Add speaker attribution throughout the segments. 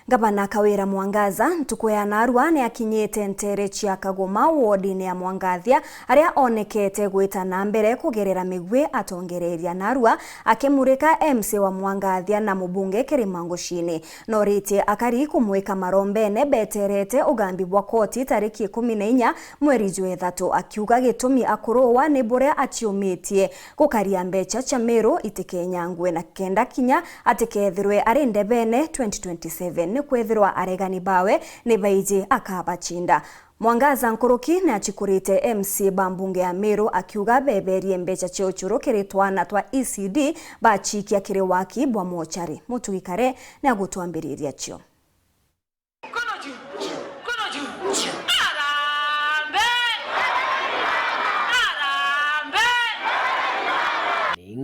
Speaker 1: Gavana Kawira Mwangaza ntuku ya narua ni akinyite ntere cia Kagoma wodi-ini ya Mwangathia aria onekete gwita na mbere kugerera migwi atongereria narua akimurika MC wa Mwangathia na mubunge Kirimango Shini norite akari kumwika marombene beterete ugambi bwa koti tariki 14 mweri June akiuga gitumi akurowa ni buria achiumitie gukaria mbecha cha Meru itikenyangwe na kenda kinya atikethirwe ari ndebene 2027 kwethirwa aregani bawe ni baije akabachinda. Mwangaza nkuruki na chikurite MC bambunge ya Meru akiuga beberie mbecha cia uchuru kiritwana twa ECD bachikia kiri waki bwa mochari mutugikare na agutwambiriria cio.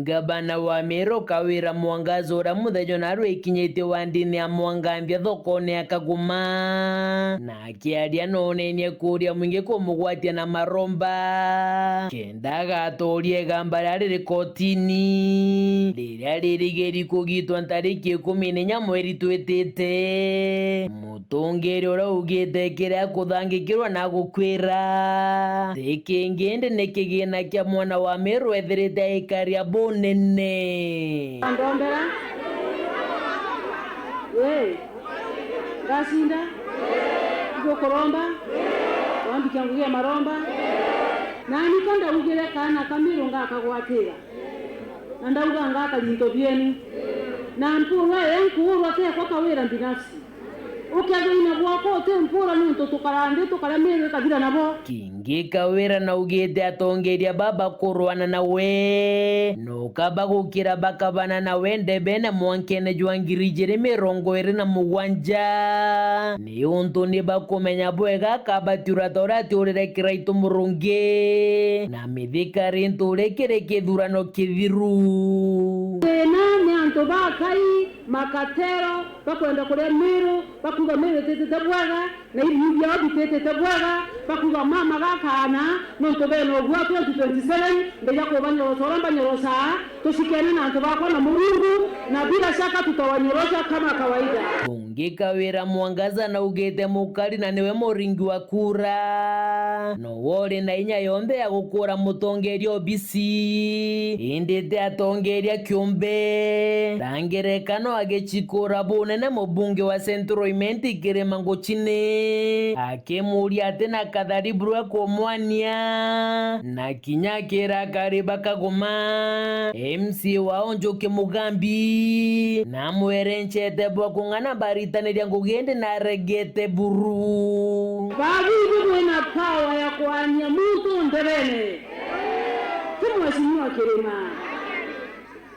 Speaker 2: Gavana wa Meru Kawira Mwangaza ura muthejo naru ikinyite wandi-ini ya Mwangathia thoko-ini ya Kagoma na akiaria nonenie kuria mwingi kumugwatia na maromba kenda agatorie gamba riri kotini riria ririgeri kugitwa tariki 14 mweri twitite mutongeri ura ugite kiria kuthangikirwa na gukwira tikingende ni kigina kia mwana wa Meru ethirite ikaria nene
Speaker 3: Andombera Gasinda Gokoromba Wambikangugia maromba nani kanda ugire kana Kamiru ngakagwatira ndauga ngakalinto bienu na mpura enkuurwa te kwa Kawira binafsi ukagina gwako te mpura nunto tukarande tukaramire kabira nabo
Speaker 2: kingi Kawira na ugite atongeria baba kurwana nawe no kaba gukira bakabana nawe ndebene mwankene jwangirije 27 ni untu ni bakumenya bwega kabatura torati urire kiraitu murungi na mithikari nture kire kithurano kithiru
Speaker 3: nani anto bakai makatero bakwenda kure Meru bakuga Meru tete tabwaga na ibi ya bitete tabwaga bakuga mama gakana nonto beno gwa 2027 ndeja ko banyorosha tushikene na anto bakwa na Mungu na bila shaka tutawanyorosha kama kawaida.
Speaker 2: Bunge Kawira Mwangaza na ugete mukari na niwe moringi wa kura no wore na inya yombe ya gukura mutongeri obisi indete atongeria kiumbe rangerekano agechikora bunene mubunge wa Central Imenti Kirimango Shini akemuria tena kadharibru kwa mwania na kinyakira kariba Kagoma MC wao Njoki Mugambi na mwerenchete bwa kungana baritaniria ngugende na regete buru
Speaker 3: babibu mwena power ya kuanya mtu nderene Mheshimiwa Kirima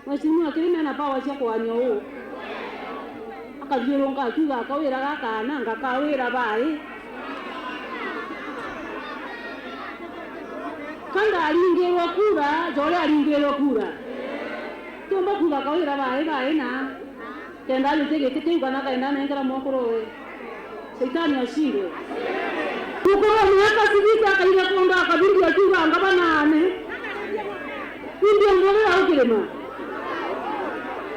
Speaker 3: Mheshimiwa Kirima na power ya kuanya huu akajironga akiuga Kawira gakana ngakawira bai kanda alingerwa kura jole alingerwa kura tumba kuga Kawira bai na kenda litege kitengwa na kaenda nengera mokorowe Shetani ashindwe ukoro miaka sibika kaile konda kabiri akiuga ngabanane ndio ngore au Kirima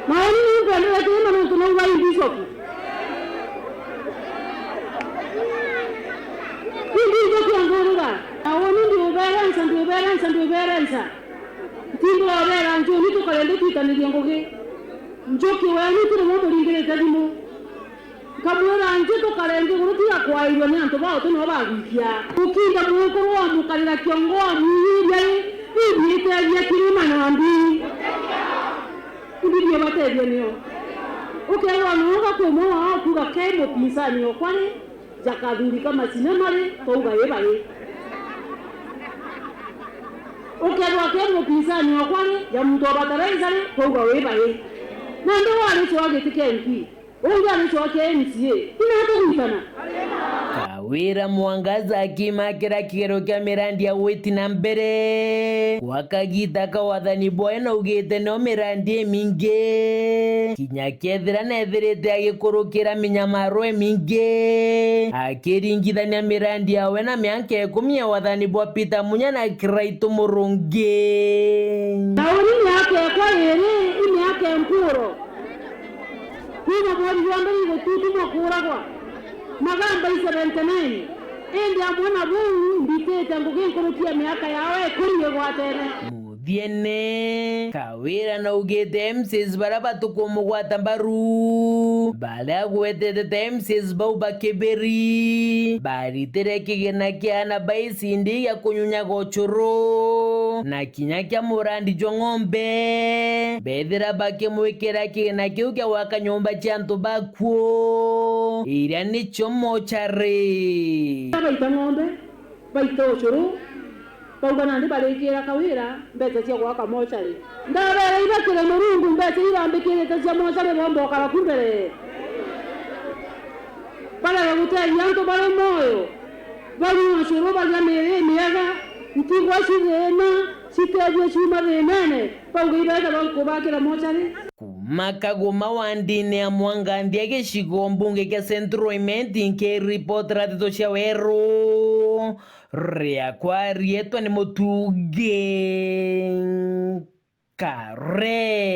Speaker 3: maoni ni ngale ya Kirima no tunawa bishop ndio kiangorura awoni ndio beransa tindo obera njo ni tukalende tutanire ngoge njoki wani turi moto lingire tadimu kamura nje tukalende nguruti akwairwa ni anto bao tuno bagikia ukinda mukuru wa mukalira kiongoa mwiri ibite ya Kirima nambi ndiye batebye niyo ukewa nuga kumoa kuga kemo pisani okwani jakaduri kama sinemale touga yebaye ukewa kemo pisani okwani ya mtu abataraiza touga yebaye na ndo wale choage tikenki unga ni choage MCA inatukutana
Speaker 2: Kawira Mwangaza akimakira kigero kia mirandi ya weti na mbere wakagita kawathani boe na ugite no mirandi mingi kinyakethira na ethirite agikurukira minyamaro mingi akiringithania mirandi yawe na mianke 10 ya wathani bwa Peter Munya na Kiraitu Murungi
Speaker 3: na uri yake kwa yere ime yake mpuro mabori yondo igotutu makuragwa magamba 79 ende amwana bungu mbitete nguginkorokia miaka yawe kuriye gwatene
Speaker 2: Muthiene Kawira na ugete MCs baraba tukumugwata mbaru bala gwetete MCs bau bakeberi baritere kigena kiana baisindi ya kunyunya gochoro na kinya kya murandi jongombe bedera bake mwekera kigena kiu kya waka nyomba chanto bakwo iria ni chomo chare
Speaker 3: baita ngombe baita ochoro baugana ndi barekera Kawira mbete cia gwaka mochari ndabere ibakire murungu mbete irambikire cia mochari bombo kala kumbere para gutari yanto bare moyo bali ochoro bali mere miaga ntigwa shirena sikaje chuma renene paugira banko bakira mochari
Speaker 2: kuma Kagoma wandine ya Mwangandia geshigo mbunge kya Central Imenti nke report ratito cia wero ria kwa rietwa ni Mutuge Kare.